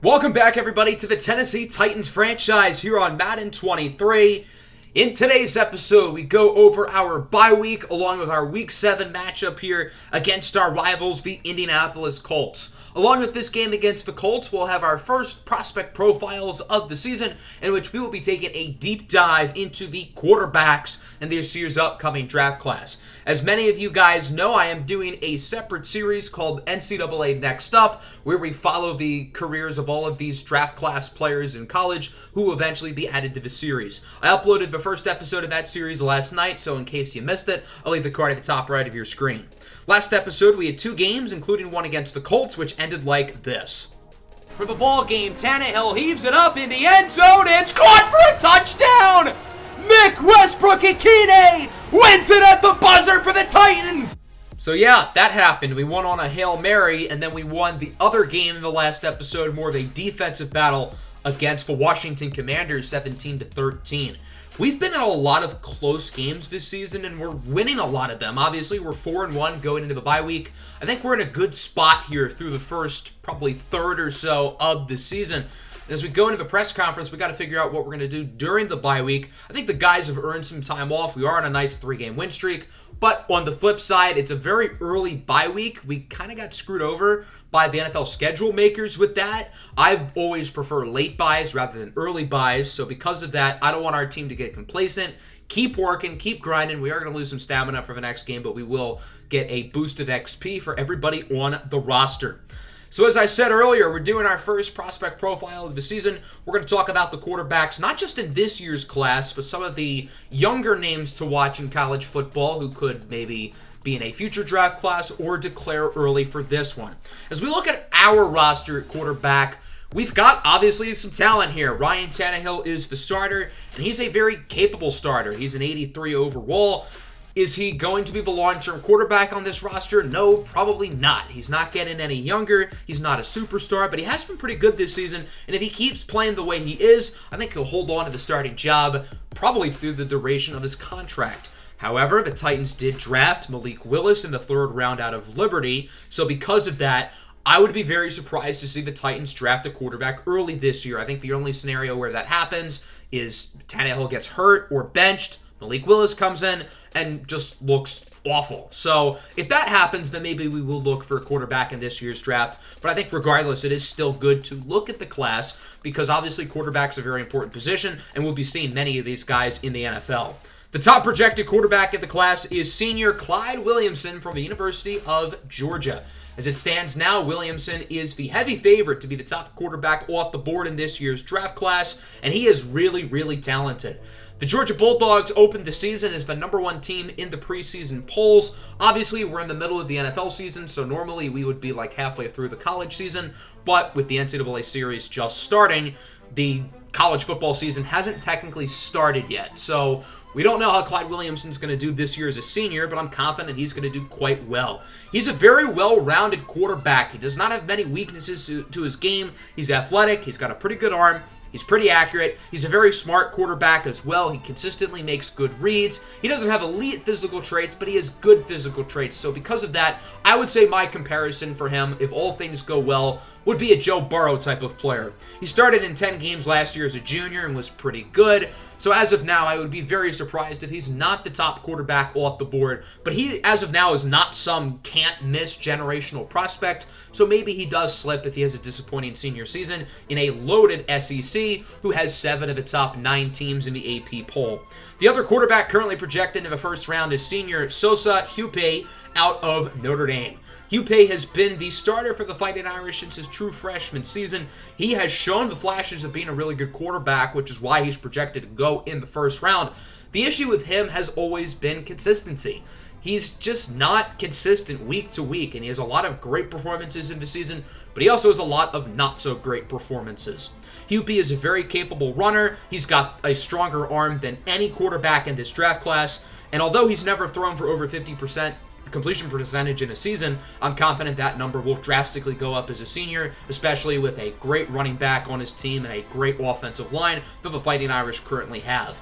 Welcome back, everybody, to the Tennessee Titans franchise here on Madden 23. In today's episode, we go over our bye week along with our Week 7 matchup here against our rivals, the Indianapolis Colts. Along with this game against the Colts, we'll have our first prospect profiles of the season, in which we will be taking a deep dive into the quarterbacks in this year's upcoming draft class. As many of you guys know, I am doing a separate series called NCAA Next Up, where we follow the careers of all of these draft class players in college who will eventually be added to the series. I uploaded the first episode of that series last night, so in case you missed it, I'll leave the card at the top right of your screen. Last episode, we had two games, including one against the Colts, which ended like this. For the ball game, Tannehill heaves it up in the end zone and it's caught for a touchdown! Mick Westbrook-Ikine wins it at the buzzer for the Titans! So yeah, that happened. We won on a Hail Mary, and then we won the other game in the last episode, more of a defensive battle against the Washington Commanders, 17-13. We've been in a lot of close games this season, and we're winning a lot of them. Obviously, we're 4-1 going into the bye week. I think we're in a good spot here through the first, probably third or so of the season. And as we go into the press conference, we got to figure out what we're going to do during the bye week. I think the guys have earned some time off. We are on a nice 3-game win streak. But on the flip side, it's a very early bye week. We kind of got screwed over by the NFL schedule makers with that. I always prefer late buys rather than early buys. So because of that, I don't want our team to get complacent. Keep working, keep grinding. We are going to lose some stamina for the next game, but we will get a boost of XP for everybody on the roster. So as I said earlier, we're doing our first prospect profile of the season. We're going to talk about the quarterbacks, not just in this year's class, but some of the younger names to watch in college football who could maybe be in a future draft class or declare early for this one. As we look at our roster at quarterback, we've got obviously some talent here. Ryan Tannehill is the starter, and he's a very capable starter. He's an 83 overall. Is he going to be the long-term quarterback on this roster? No, probably not. He's not getting any younger. He's not a superstar, but he has been pretty good this season. And if he keeps playing the way he is, I think he'll hold on to the starting job probably through the duration of his contract. However, the Titans did draft Malik Willis in the third round out of Liberty. So because of that, I would be very surprised to see the Titans draft a quarterback early this year. I think the only scenario where that happens is Tannehill gets hurt or benched. Malik Willis comes in and just looks awful. So if that happens, then maybe we will look for a quarterback in this year's draft. But I think regardless, it is still good to look at the class because obviously quarterback's a very important position, and we'll be seeing many of these guys in the NFL. The top projected quarterback in the class is senior Clyde Williamson from the University of Georgia. As it stands now, Williamson is the heavy favorite to be the top quarterback off the board in this year's draft class, and he is really, really talented. The Georgia Bulldogs opened the season as the #1 team in the preseason polls. Obviously, we're in the middle of the NFL season, so normally we would be like halfway through the college season, but with the NCAA series just starting, the college football season hasn't technically started yet. So we don't know how Clyde Williamson's going to do this year as a senior, but I'm confident he's going to do quite well. He's a very well-rounded quarterback. He does not have many weaknesses to his game. He's athletic. He's got a pretty good arm. He's pretty accurate. He's a very smart quarterback as well. He consistently makes good reads. He doesn't have elite physical traits, but he has good physical traits. So because of that, I would say my comparison for him, if all things go well, would be a Joe Burrow type of player. He started in 10 games last year as a junior and was pretty good. So as of now, I would be very surprised if he's not the top quarterback off the board. But he, as of now, is not some can't-miss generational prospect. So maybe he does slip if he has a disappointing senior season in a loaded SEC who has 7 of the top 9 teams in the AP poll. The other quarterback currently projected in the first round is senior Sosa Hupe out of Notre Dame. Hupe has been the starter for the Fighting Irish since his true freshman season. He has shown the flashes of being a really good quarterback, which is why he's projected to go in the first round. The issue with him has always been consistency. He's just not consistent week to week, and he has a lot of great performances in the season, but he also has a lot of not-so-great performances. Hupe is a very capable runner. He's got a stronger arm than any quarterback in this draft class, and although he's never thrown for over 50% completion percentage in a season, I'm confident that number will drastically go up as a senior, especially with a great running back on his team and a great offensive line that the Fighting Irish currently have.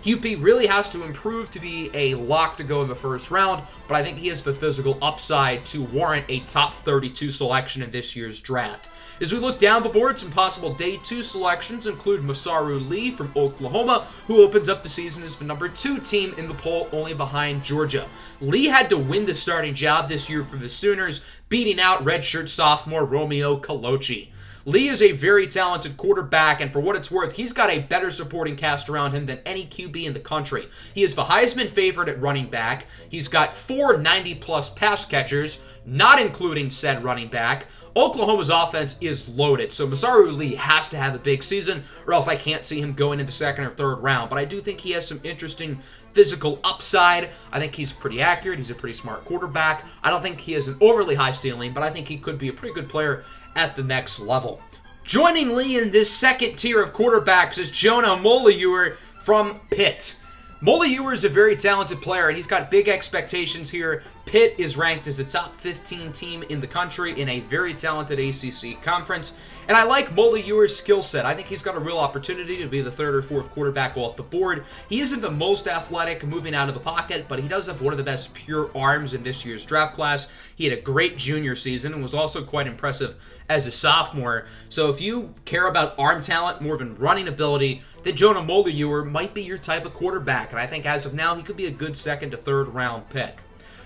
Hupe really has to improve to be a lock to go in the first round, but I think he has the physical upside to warrant a top 32 selection in this year's draft. As we look down the board, some possible day 2 selections include Masaru Lee from Oklahoma, who opens up the season as the number 2 team in the poll, only behind Georgia. Lee had to win the starting job this year for the Sooners, beating out redshirt sophomore Romeo Coloci. Lee is a very talented quarterback, and for what it's worth, he's got a better supporting cast around him than any QB in the country. He is the Heisman favorite at running back. He's got 4 90-plus pass catchers, not including said running back. Oklahoma's offense is loaded, so Masaru Lee has to have a big season, or else I can't see him going into the second or third round. But I do think he has some interesting physical upside. I think he's pretty accurate. He's a pretty smart quarterback. I don't think he has an overly high ceiling, but I think he could be a pretty good player at the next level. Joining Lee in this second tier of quarterbacks is Jonah Molieur from Pitt. Molieur is a very talented player, and he's got big expectations here. Pitt is ranked as a top 15 team in the country in a very talented ACC conference, and I like Molieur's skill set. I think he's got a real opportunity to be the third or fourth quarterback off the board. He isn't the most athletic moving out of the pocket, but he does have one of the best pure arms in this year's draft class. He had a great junior season and was also quite impressive as a sophomore. So if you care about arm talent more than running ability, then Jonah Molieur might be your type of quarterback, and I think as of now, he could be a good second to third round pick.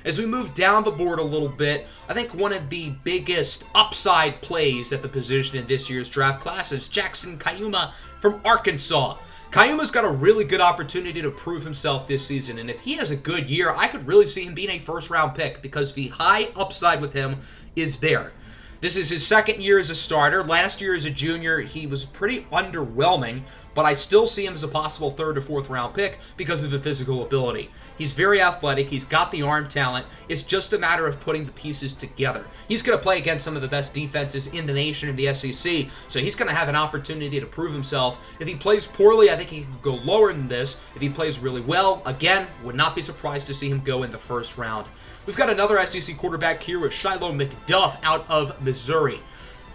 As we move down the board a little bit, I think one of the biggest upside plays at the position in this year's draft class is Jackson Kayuma from Arkansas. Kayuma's got a really good opportunity to prove himself this season, and if he has a good year, I could really see him being a first-round pick because the high upside with him is there. This is his second year as a starter. Last year as a junior, he was pretty underwhelming, but I still see him as a possible third or fourth round pick because of the physical ability. He's very athletic. He's got the arm talent. It's just a matter of putting the pieces together. He's going to play against some of the best defenses in the nation in the SEC, so he's going to have an opportunity to prove himself. If he plays poorly, I think he could go lower than this. If he plays really well, again, would not be surprised to see him go in the first round. We've got another SEC quarterback here with Shiloh McDuff out of Missouri.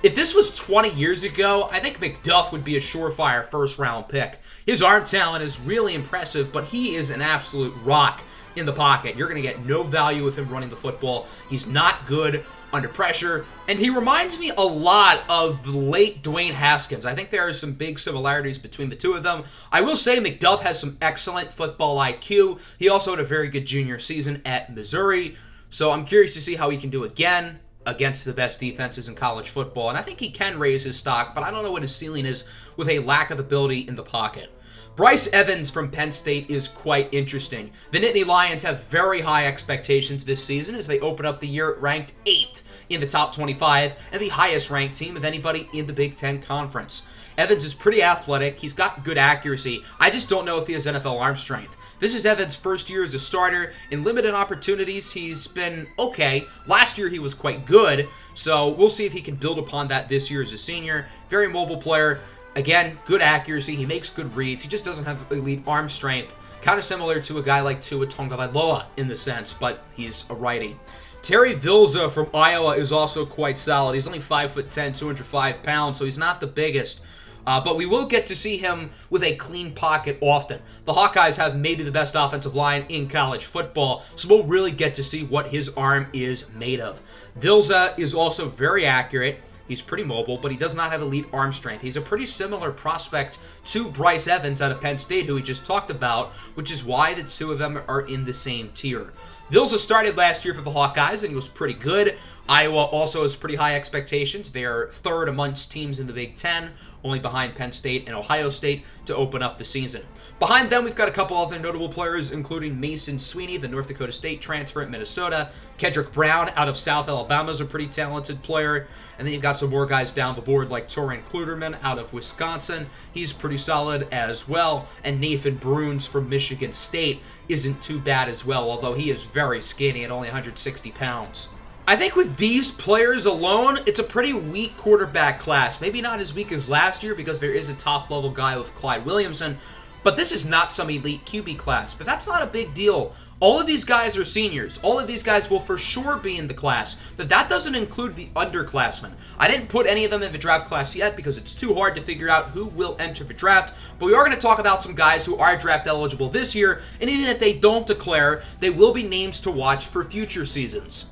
If this was 20 years ago, I think McDuff would be a surefire first-round pick. His arm talent is really impressive, but he is an absolute rock in the pocket. You're going to get no value with him running the football. He's not good under pressure, and he reminds me a lot of the late Dwayne Haskins. I think there are some big similarities between the two of them. I will say McDuff has some excellent football IQ. He also had a very good junior season at Missouri, so I'm curious to see how he can do again against the best defenses in college football, and I think he can raise his stock, but I don't know what his ceiling is with a lack of ability in the pocket. Bryce Evans from Penn State is quite interesting. The Nittany Lions have very high expectations this season as they open up the year ranked 8th in the top 25 and the highest ranked team of anybody in the Big Ten Conference. Evans is pretty athletic. He's got good accuracy. I just don't know if he has NFL arm strength. This is Evans' first year as a starter. In limited opportunities, he's been okay. Last year, he was quite good, so we'll see if he can build upon that this year as a senior. Very mobile player. Again, good accuracy. He makes good reads. He just doesn't have elite arm strength. Kind of similar to a guy like Tua Tagovailoa in the sense, but he's a righty. Terry Vilza from Iowa is also quite solid. He's only 5'10", 205 pounds, so he's not the biggest. But we will get to see him with a clean pocket often. The Hawkeyes have maybe the best offensive line in college football, so we'll really get to see what his arm is made of. Vilza is also very accurate. He's pretty mobile, but he does not have elite arm strength. He's a pretty similar prospect to Bryce Evans out of Penn State, who we just talked about, which is why the two of them are in the same tier. Vilza started last year for the Hawkeyes, and he was pretty good. Iowa also has pretty high expectations. They are third amongst teams in the Big Ten, only behind Penn State and Ohio State to open up the season. Behind them, we've got a couple other notable players, including Mason Sweeney, the North Dakota State transfer at Minnesota. Kendrick Brown out of South Alabama is a pretty talented player. And then you've got some more guys down the board like Torin Kluterman out of Wisconsin. He's pretty solid as well. And Nathan Bruns from Michigan State isn't too bad as well, although he is very skinny at only 160 pounds. I think with these players alone, it's a pretty weak quarterback class. Maybe not as weak as last year because there is a top-level guy with Clyde Williamson, but this is not some elite QB class. But that's not a big deal. All of these guys are seniors. All of these guys will for sure be in the class, but that doesn't include the underclassmen. I didn't put any of them in the draft class yet because it's too hard to figure out who will enter the draft, but we are going to talk about some guys who are draft eligible this year, and even if they don't declare, they will be names to watch for future seasons.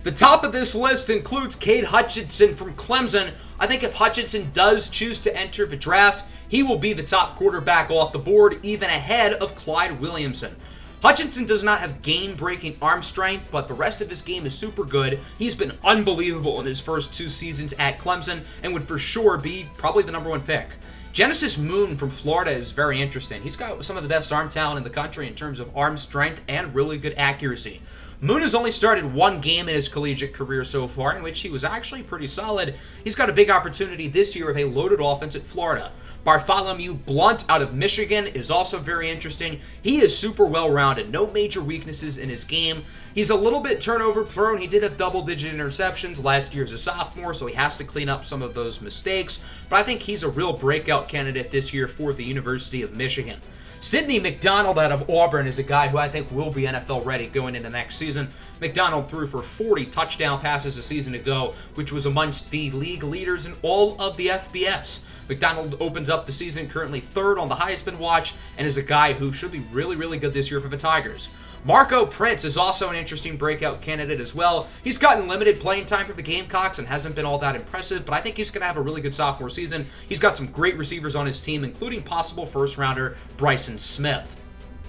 The top of this list includes Cade Hutchinson from Clemson. I think if Hutchinson does choose to enter the draft, he will be the top quarterback off the board, even ahead of Clyde Williamson. Hutchinson does not have game-breaking arm strength, but the rest of his game is super good. He's been unbelievable in his first 2 seasons at Clemson and would for sure be probably the number 1 pick. Genesis Moon from Florida is very interesting. He's got some of the best arm talent in the country in terms of arm strength and really good accuracy. Moon has only started 1 game in his collegiate career so far, in which he was actually pretty solid. He's got a big opportunity this year with a loaded offense at Florida. Bartholomew Blunt out of Michigan is also very interesting. He is super well-rounded, no major weaknesses in his game. He's a little bit turnover prone. He did have double-digit interceptions last year as a sophomore, so he has to clean up some of those mistakes. But I think he's a real breakout candidate this year for the University of Michigan. Sidney McDonald out of Auburn is a guy who I think will be NFL ready going into next season. McDonald threw for 40 touchdown passes a season ago, which was amongst the league leaders in all of the FBS. McDonald opens up the season currently 3rd on the Heisman watch and is a guy who should be really, really good this year for the Tigers. Marco Prince is also an interesting breakout candidate as well. He's gotten limited playing time for the Gamecocks and hasn't been all that impressive, but I think he's going to have a really good sophomore season. He's got some great receivers on his team, including possible first-rounder Bryson Smith.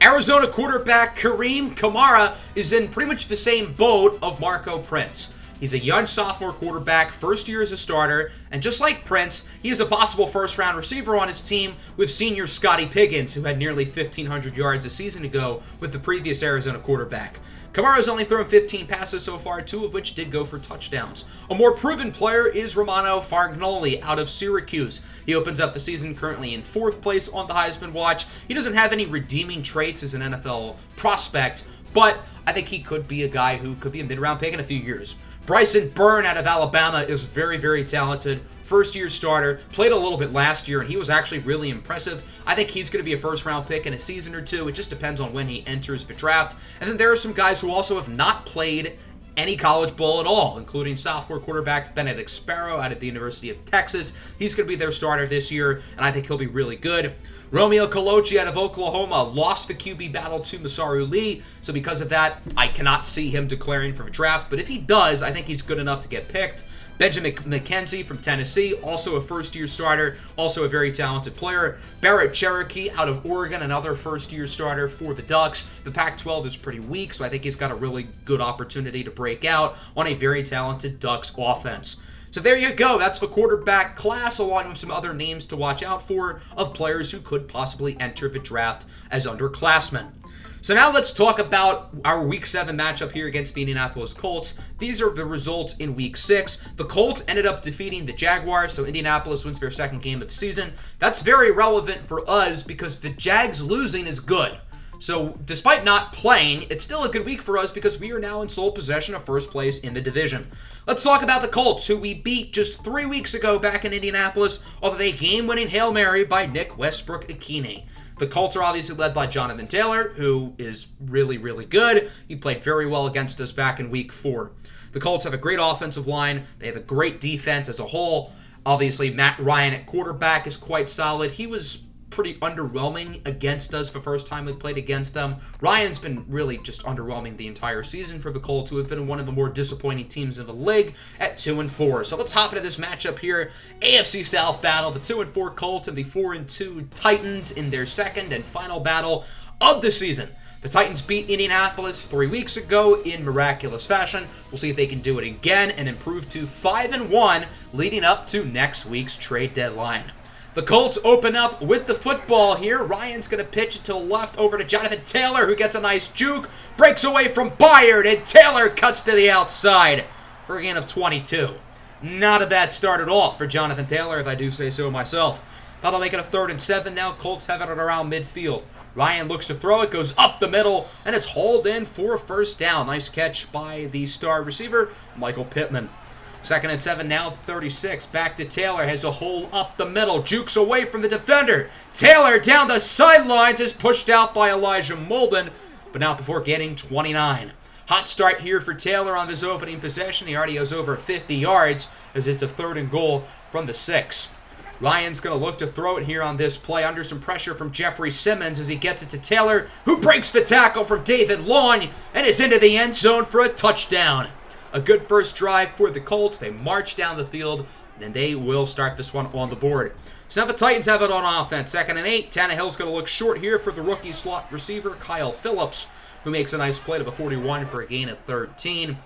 Arizona quarterback Kareem Kamara is in pretty much the same boat of Marco Prince. He's a young sophomore quarterback, first year as a starter, and just like Prince, he is a possible first-round receiver on his team with senior Scotty Piggins, who had nearly 1,500 yards a season ago with the previous Arizona quarterback. Kamara's only thrown 15 passes so far, 2 of which did go for touchdowns. A more proven player is Romano Fargnoli out of Syracuse. He opens up the season currently in 4th place on the Heisman watch. He doesn't have any redeeming traits as an NFL prospect, but I think he could be a guy who could be a mid-round pick in a few years. Bryson Byrne out of Alabama is very, very talented. First-year starter, played a little bit last year, and he was actually really impressive. I think he's going to be a first-round pick in a season or 2. It just depends on when he enters the draft. And then there are some guys who also have not played any college ball at all, including sophomore quarterback Benedict Sparrow out of the University of Texas. He's going to be their starter this year, and I think he'll be really good. Romeo Colochi out of Oklahoma lost the QB battle to Masaru Lee, so because of that, I cannot see him declaring for the draft, but if he does, I think he's good enough to get picked. Benjamin McKenzie from Tennessee, also a first-year starter, also a very talented player. Barrett Cherokee out of Oregon, another first-year starter for the Ducks. The Pac-12 is pretty weak, so I think he's got a really good opportunity to break out on a very talented Ducks offense. So there you go. That's the quarterback class, along with some other names to watch out for of players who could possibly enter the draft as underclassmen. So now let's talk about our Week 7 matchup here against the Indianapolis Colts. These are the results in Week 6. The Colts ended up defeating the Jaguars, so Indianapolis wins their 2nd game of the season. That's very relevant for us because the Jags losing is good. So despite not playing, it's still a good week for us because we are now in sole possession of 1st place in the division. Let's talk about the Colts, who we beat just 3 weeks ago back in Indianapolis off of a game-winning Hail Mary by Nick Westbrook-Ikhine. The Colts are obviously led by Jonathan Taylor, who is really, really good. He played very well against us back in Week 4. The Colts have a great offensive line. They have a great defense as a whole. Obviously, Matt Ryan at quarterback is quite solid. He was pretty underwhelming against us the first time we played against them. Ryan's been really just underwhelming the entire season for the Colts, who have been one of the more disappointing teams in the league at 2-4. So let's hop into this matchup here. AFC South battle, the 2-4 Colts and the 4-2 Titans in their 2nd and final battle of the season. The Titans beat Indianapolis 3 weeks ago in miraculous fashion. We'll see if they can do it again and improve to 5-1 leading up to next week's trade deadline. The Colts open up with the football here. Ryan's going to pitch it to the left over to Jonathan Taylor, who gets a nice juke, breaks away from Byard, and Taylor cuts to the outside for a gain of 22. Not a bad start at all for Jonathan Taylor, if I do say so myself. That'll make it a 3rd and 7 now. Colts have it around midfield. Ryan looks to throw it, goes up the middle, and it's hauled in for a 1st down. Nice catch by the star receiver, Michael Pittman. 2nd and 7 now, 36. Back to Taylor, has a hole up the middle, jukes away from the defender. Taylor down the sidelines is pushed out by Elijah Molden, but not before getting 29. Hot start here for Taylor on this opening possession. He already has over 50 yards as it's a 3rd and goal from the 6. Ryan's going to look to throw it here on this play under some pressure from Jeffrey Simmons as he gets it to Taylor, who breaks the tackle from David Long and is into the end zone for a touchdown. A good first drive for the Colts. They march down the field, and they will start this one on the board. So now the Titans have it on offense. 2nd and 8. Tannehill's going to look short here for the rookie slot receiver, Kyle Phillips, who makes a nice play to the 41 for a gain of 13.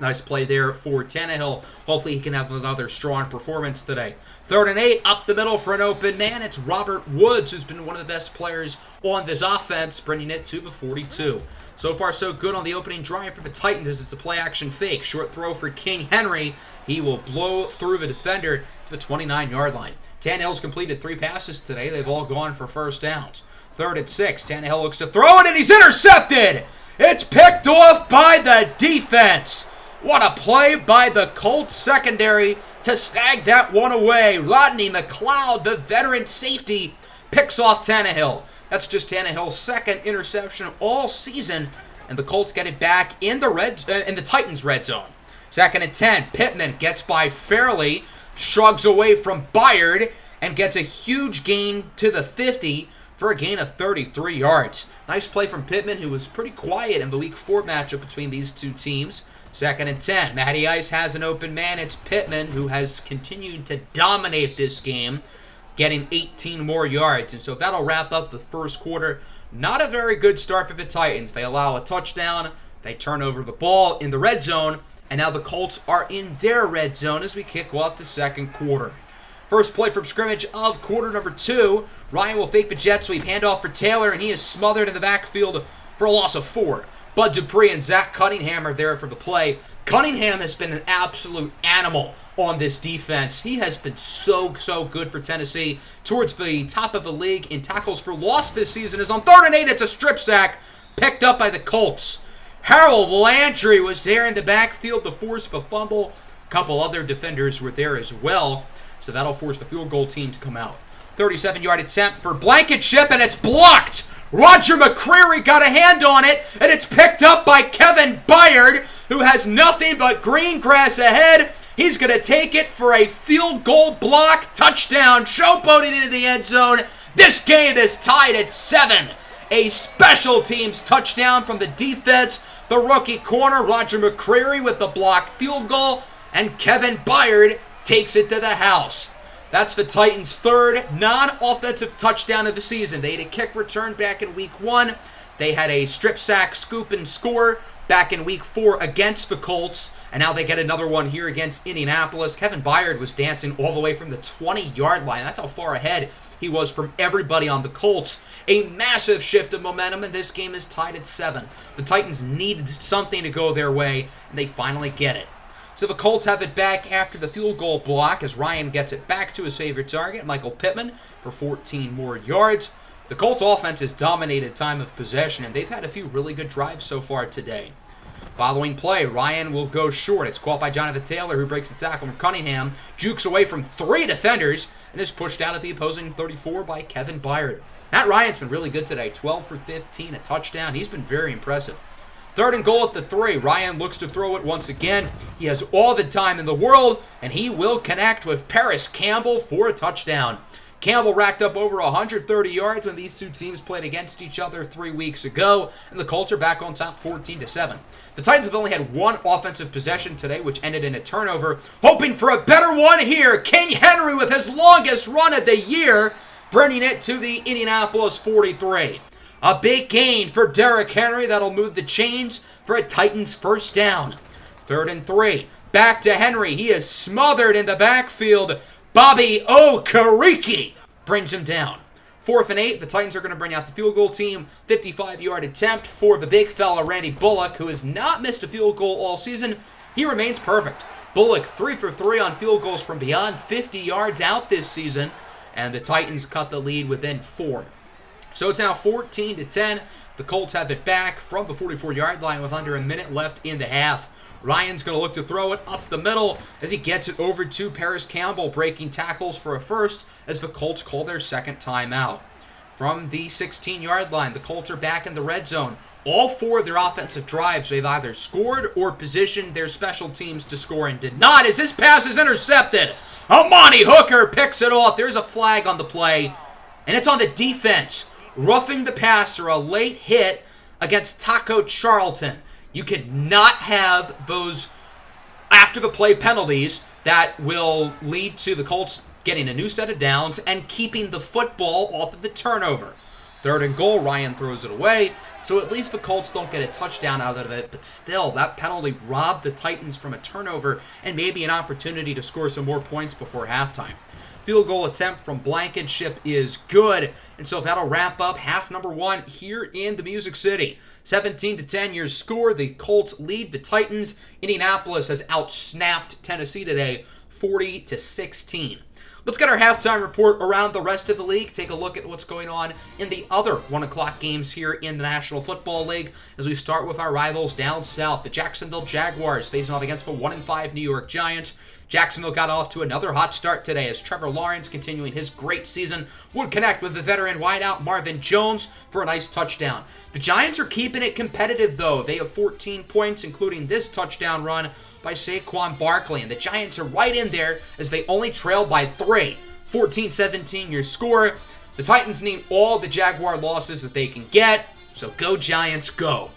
Nice play there for Tannehill. Hopefully he can have another strong performance today. 3rd and 8, up the middle for an open man. It's Robert Woods, who's been one of the best players on this offense, bringing it to the 42. So far, so good on the opening drive for the Titans as it's a play-action fake. Short throw for King Henry. He will blow through the defender to the 29-yard line. Tannehill's completed 3 passes today. They've all gone for first downs. 3rd and 6. Tannehill looks to throw it, and he's intercepted! It's picked off by the defense. What a play by the Colts secondary to snag that one away. Rodney McLeod, the veteran safety, picks off Tannehill. That's just Tannehill's 2nd interception all season, and the Colts get it back in the Titans' red zone. 2nd and 10. Pittman gets by Fairley, shrugs away from Byard, and gets a huge gain to the 50 for a gain of 33 yards. Nice play from Pittman, who was pretty quiet in the Week 4 matchup between these two teams. 2nd and 10. Matty Ice has an open man. It's Pittman, who has continued to dominate this game, getting 18 more yards. And so that'll wrap up the first quarter. Not a very good start for the Titans. They allow a touchdown. They turn over the ball in the red zone. And now the Colts are in their red zone as we kick off the second quarter. First play from scrimmage of quarter number 2. Ryan will fake the jet sweep. Handoff for Taylor, and he is smothered in the backfield for a loss of 4. Bud Dupree and Zach Cunningham are there for the play. Cunningham has been an absolute animal on this defense. He has been so good for Tennessee. Towards the top of the league in tackles for loss this season. Is on 3rd and 8. It's a strip sack picked up by the Colts. Harold Landry was there in the backfield to force the fumble. A couple other defenders were there as well. So that'll force the field goal team to come out. 37-yard attempt for Blankenship, and it's blocked. Roger McCreary got a hand on it, and it's picked up by Kevin Byard, who has nothing but green grass ahead. He's going to take it for a field goal block touchdown, showboating into the end zone. This game is tied at 7. A special teams touchdown from the defense. The rookie corner, Roger McCreary, with the blocked field goal, and Kevin Byard takes it to the house. That's the Titans' 3rd non-offensive touchdown of the season. They had a kick return back in Week 1. They had a strip sack, scoop, and score back in Week 4 against the Colts. And now they get another one here against Indianapolis. Kevin Byard was dancing all the way from the 20-yard line. That's how far ahead he was from everybody on the Colts. A massive shift of momentum, and this game is tied at 7. The Titans needed something to go their way, and they finally get it. So the Colts have it back after the field goal block as Ryan gets it back to his favorite target, Michael Pittman, for 14 more yards. The Colts offense has dominated time of possession, and they've had a few really good drives so far today. Following play, Ryan will go short. It's caught by Jonathan Taylor, who breaks the tackle from Cunningham, jukes away from 3 defenders, and is pushed out at the opposing 34 by Kevin Byard. Matt Ryan's been really good today, 12 for 15, a touchdown. He's been very impressive. 3rd and goal at the 3. Ryan looks to throw it once again. He has all the time in the world, and he will connect with Paris Campbell for a touchdown. Campbell racked up over 130 yards when these two teams played against each other 3 weeks ago, and the Colts are back on top 14-7. The Titans have only had 1 offensive possession today, which ended in a turnover. Hoping for a better one here, King Henry with his longest run of the year, bringing it to the Indianapolis 43. A big gain for Derrick Henry that'll move the chains for a Titans first down. 3rd and 3. Back to Henry. He is smothered in the backfield. Bobby Okereke brings him down. 4th and 8. The Titans are going to bring out the field goal team. 55-yard attempt for the big fella, Randy Bullock, who has not missed a field goal all season. He remains perfect. Bullock 3 for 3 on field goals from beyond 50 yards out this season, and the Titans cut the lead within 4. So it's now 14-10. The Colts have it back from the 44-yard line with under a minute left in the half. Ryan's going to look to throw it up the middle as he gets it over to Paris Campbell, breaking tackles for a first as the Colts call their second timeout. From the 16-yard line, the Colts are back in the red zone. All 4 of their offensive drives, they've either scored or positioned their special teams to score, and did not as this pass is intercepted. Amani Hooker picks it off. There's a flag on the play, and it's on the defense. Roughing the passer, a late hit against Taco Charlton. You could not have those after the play penalties that will lead to the Colts getting a new set of downs and keeping the football off of the turnover. 3rd and goal, Ryan throws it away, so at least the Colts don't get a touchdown out of it, but still, that penalty robbed the Titans from a turnover and maybe an opportunity to score some more points before halftime. Field goal attempt from Blankenship is good, and so that'll wrap up half number 1 here in the Music City. 17-10 your score. The Colts lead the Titans. Indianapolis has outsnapped Tennessee today, 40-16. Let's get our halftime report around the rest of the league. Take a look at what's going on in the other 1 o'clock games here in the National Football League as we start with our rivals down south. The Jacksonville Jaguars facing off against the 1-5 New York Giants. Jacksonville got off to another hot start today as Trevor Lawrence, continuing his great season, would connect with the veteran wideout Marvin Jones for a nice touchdown. The Giants are keeping it competitive, though. They have 14 points, including this touchdown run by Saquon Barkley, and the Giants are right in there as they only trail by 3. 14-17 your score. The Titans need all the Jaguar losses that they can get, so go Giants, go.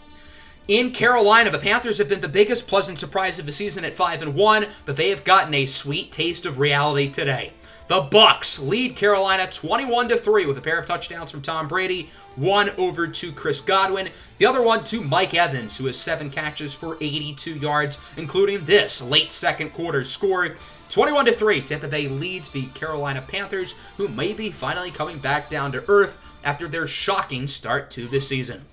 In Carolina, the Panthers have been the biggest pleasant surprise of the season at 5-1, but they have gotten a sweet taste of reality today. The Bucs lead Carolina 21-3 with a pair of touchdowns from Tom Brady, one over to Chris Godwin, the other one to Mike Evans, who has 7 catches for 82 yards, including this late second quarter score. 21-3, Tampa Bay leads the Carolina Panthers, who may be finally coming back down to earth after their shocking start to the season.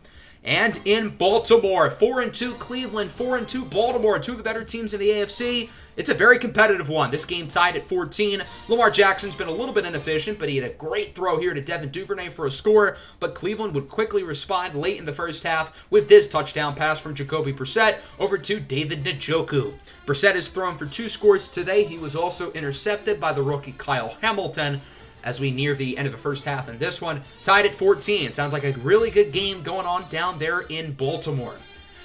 And in Baltimore, 4-2 Cleveland, 4-2 Baltimore, 2 of the better teams in the AFC. It's a very competitive one. This game tied at 14. Lamar Jackson's been a little bit inefficient, but he had a great throw here to Devin Duvernay for a score. But Cleveland would quickly respond late in the first half with this touchdown pass from Jacoby Brissett over to David Njoku. Brissett has thrown for 2 scores today. He was also intercepted by the rookie Kyle Hamilton. As we near the end of the first half in this one, tied at 14. Sounds like a really good game going on down there in Baltimore.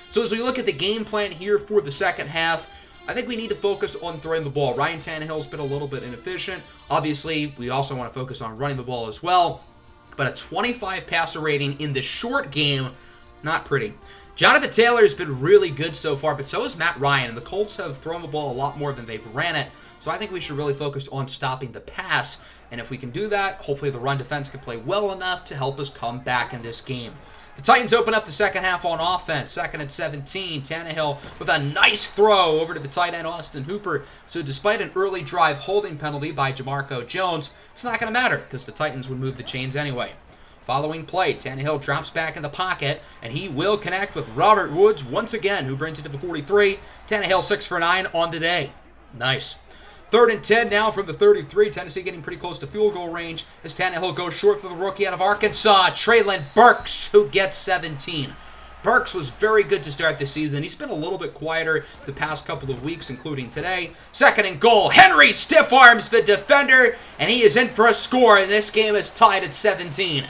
So as we look at the game plan here for the second half, I think we need to focus on throwing the ball. Ryan Tannehill's been a little bit inefficient. Obviously, we also want to focus on running the ball as well. But a 25 passer rating in the short game, not pretty. Jonathan Taylor has been really good so far, but so has Matt Ryan. And the Colts have thrown the ball a lot more than they've ran it. So I think we should really focus on stopping the pass. And if we can do that, hopefully the run defense can play well enough to help us come back in this game. The Titans open up the second half on offense. 2nd and 17. Tannehill with a nice throw over to the tight end Austin Hooper. So despite an early drive holding penalty by Jamarco Jones, it's not going to matter because the Titans would move the chains anyway. Following play, Tannehill drops back in the pocket, and he will connect with Robert Woods once again, who brings it to the 43. Tannehill 6 for 9 on the day. Nice. 3rd and 10 now from the 33. Tennessee getting pretty close to field goal range as Tannehill goes short for the rookie out of Arkansas, Treylon Burks, who gets 17. Burks was very good to start this season. He's been a little bit quieter the past couple of weeks, including today. 2nd and goal. Henry stiff arms the defender, and he is in for a score, and this game is tied at 17.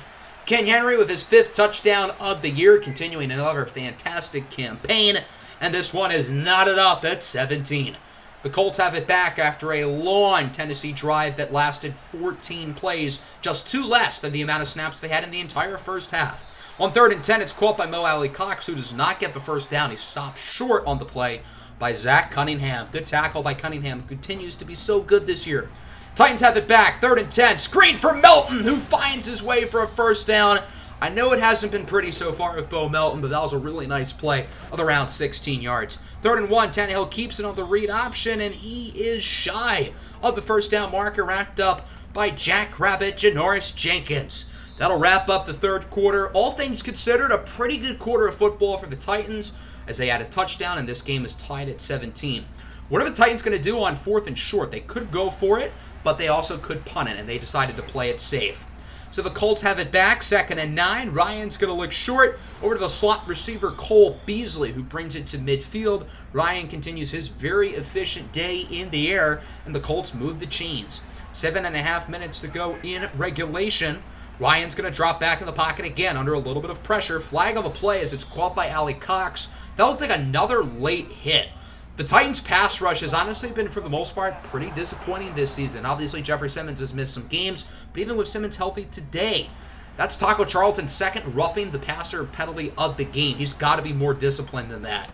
Ken Henry with his 5th touchdown of the year, continuing another fantastic campaign, and this one is knotted up at 17. The Colts have it back after a long Tennessee drive that lasted 14 plays, just 2 less than the amount of snaps they had in the entire first half. On 3rd and 10, it's caught by Mo Alley-Cox, who does not get the first down. He stopped short on the play by Zach Cunningham. Good tackle by Cunningham, who continues to be so good this year. Titans have it back, 3rd and 10. Screen for Melton, who finds his way for a first down. I know it hasn't been pretty so far with Bo Melton, but that was a really nice play of around 16 yards. 3rd and 1, Tannehill keeps it on the read option, and he is shy of the first down marker, wrapped up by Jackrabbit Janoris Jenkins. That'll wrap up the 3rd quarter. All things considered, a pretty good quarter of football for the Titans as they had a touchdown, and this game is tied at 17. What are the Titans going to do on 4th and short? They could go for it, but they also could punt it, and they decided to play it safe. So the Colts have it back, 2nd and 9. Ryan's going to look short over to the slot receiver Cole Beasley, who brings it to midfield. Ryan continues his very efficient day in the air, and the Colts move the chains. 7.5 minutes to go in regulation. Ryan's going to drop back in the pocket again under a little bit of pressure. Flag on the play as it's caught by Alley-Cox. That looks like another late hit. The Titans' pass rush has honestly been, for the most part, pretty disappointing this season. Obviously, Jeffrey Simmons has missed some games, but even with Simmons healthy today, that's Taco Charlton's 2nd roughing the passer penalty of the game. He's got to be more disciplined than that.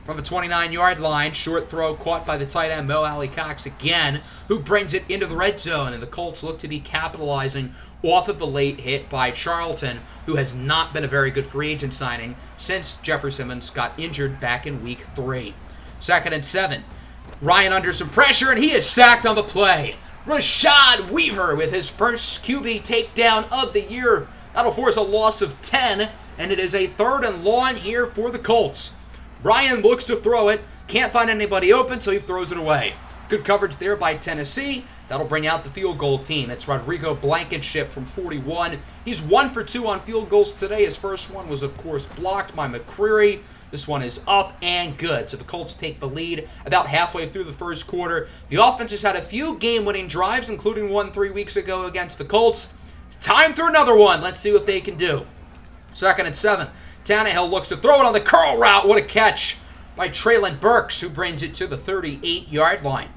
from the 29-yard line. Short throw caught by the tight end, Mo Alley-Cox again, who brings it into the red zone. And the Colts look to be capitalizing off of the late hit by Charlton, who has not been a very good free agent signing since Jeffrey Simmons got injured back in Week 3. 2nd and 7. Ryan under some pressure, and he is sacked on the play. Rashad Weaver with his first QB takedown of the year. That'll force a loss of 10, and it is a 3rd and long here for the Colts. Ryan looks to throw it, can't find anybody open, so he throws it away. Good coverage there by Tennessee. That'll bring out the field goal team. It's Rodrigo Blankenship from 41. He's 1 for 2 on field goals today. His first one was, of course, blocked by McCreary. This one is up and good. So the Colts take the lead about halfway through the first quarter. The offense has had a few game-winning drives, including one 3 weeks ago against the Colts. It's time for another one. Let's see what they can do. 2nd and 7. Tannehill looks to throw it on the curl route. What a catch by Traylon Burks, who brings it to the 38-yard line.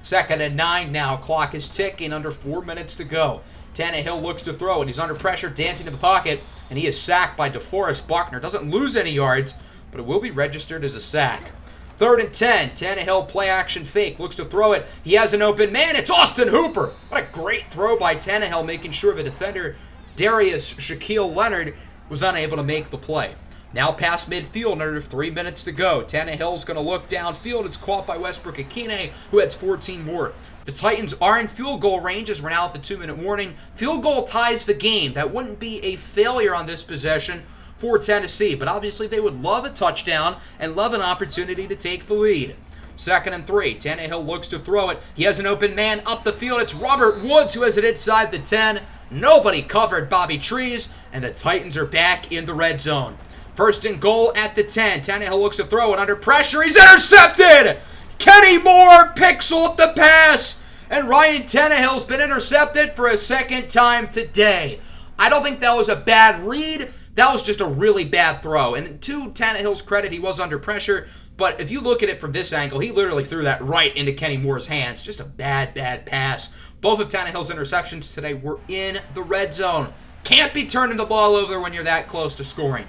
2nd and 9 now. Clock is ticking, under 4 minutes to go. Tannehill looks to throw it. He's under pressure, dancing to the pocket, and he is sacked by DeForest Buckner. Doesn't lose any yards, but it will be registered as a sack. 3rd and 10. Tannehill play action fake. Looks to throw it. He has an open man. It's Austin Hooper. What a great throw by Tannehill, making sure the defender, Darius Shaquille Leonard, was unable to make the play. Now past midfield, under 3 minutes to go. Tannehill's going to look downfield. It's caught by Westbrook-Akine, who has 14 more. The Titans are in field goal range as we're now at the 2-minute warning. Field goal ties the game. That wouldn't be a failure on this possession for Tennessee, but obviously they would love a touchdown and love an opportunity to take the lead. 2nd and 3. Tannehill looks to throw it. He has an open man up the field. It's Robert Woods who has it inside the 10. Nobody covered Bobby Trees, and the Titans are back in the red zone. 1st and goal at the 10. Tannehill looks to throw it under pressure. He's intercepted! Kenny Moore picks off the pass, and Ryan Tannehill's been intercepted for a 2nd time today. I don't think that was a bad read. That was just a really bad throw. And to Tannehill's credit, he was under pressure. But if you look at it from this angle, he literally threw that right into Kenny Moore's hands. Just a bad, bad pass. Both of Tannehill's interceptions today were in the red zone. Can't be turning the ball over when you're that close to scoring.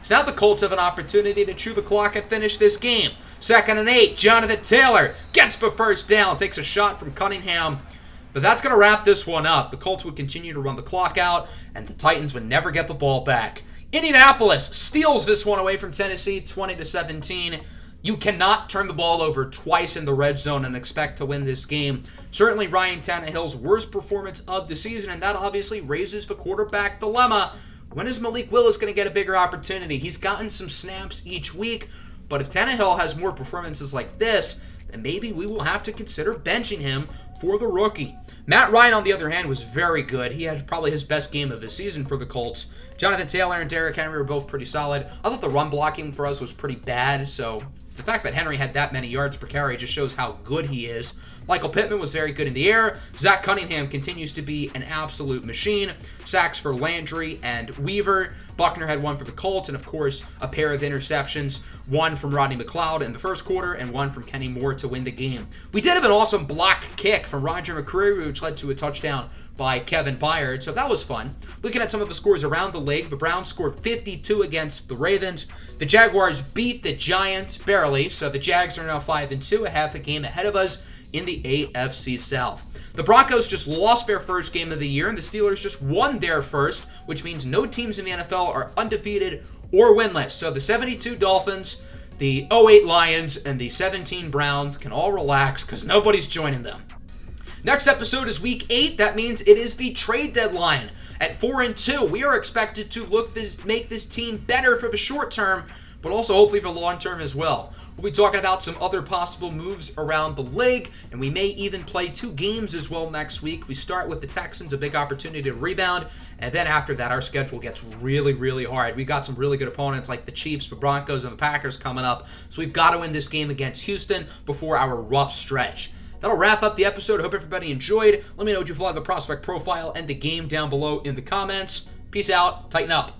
So now the Colts have an opportunity to chew the clock and finish this game. 2nd and 8. Jonathan Taylor gets the first down. Takes a shot from Cunningham. But that's going to wrap this one up. The Colts would continue to run the clock out, and the Titans would never get the ball back. Indianapolis steals this one away from Tennessee, 20-17. You cannot turn the ball over twice in the red zone and expect to win this game. Certainly Ryan Tannehill's worst performance of the season, and that obviously raises the quarterback dilemma. When is Malik Willis going to get a bigger opportunity? He's gotten some snaps each week, but if Tannehill has more performances like this, then maybe we will have to consider benching him for the rookie. Matt Ryan, on the other hand, was very good. He had probably his best game of the season for the Colts. Jonathan Taylor and Derrick Henry were both pretty solid. I thought the run blocking for us was pretty bad, so the fact that Henry had that many yards per carry just shows how good he is. Michael Pittman was very good in the air. Zach Cunningham continues to be an absolute machine. Sacks for Landry and Weaver. Buckner had one for the Colts, and of course, a pair of interceptions. One from Rodney McLeod in the first quarter, and one from Kenny Moore to win the game. We did have an awesome block kick from Roger McCreary, which led to a touchdown by Kevin Byard, so that was fun. Looking at some of the scores around the league, the Browns scored 52 against the Ravens. The Jaguars beat the Giants barely, so the Jags are now 5-2, a half a game ahead of us in the AFC South. The Broncos just lost their first game of the year, and the Steelers just won their first, which means no teams in the NFL are undefeated or winless. So the 72 Dolphins, the 08 Lions, and the 17 Browns can all relax because nobody's joining them. Next episode is Week 8. That means it is the trade deadline. At 4-2, we are expected to make this team better for the short term, but also hopefully for the long term as well. We'll be talking about some other possible moves around the league, and we may even play 2 games as well next week. We start with the Texans, a big opportunity to rebound, and then after that, our schedule gets really, really hard. We got some really good opponents like the Chiefs, the Broncos, and the Packers coming up, so we've got to win this game against Houston before our rough stretch. That'll wrap up the episode. I hope everybody enjoyed. Let me know what you thought of the prospect profile and the game down below in the comments. Peace out. Tighten up.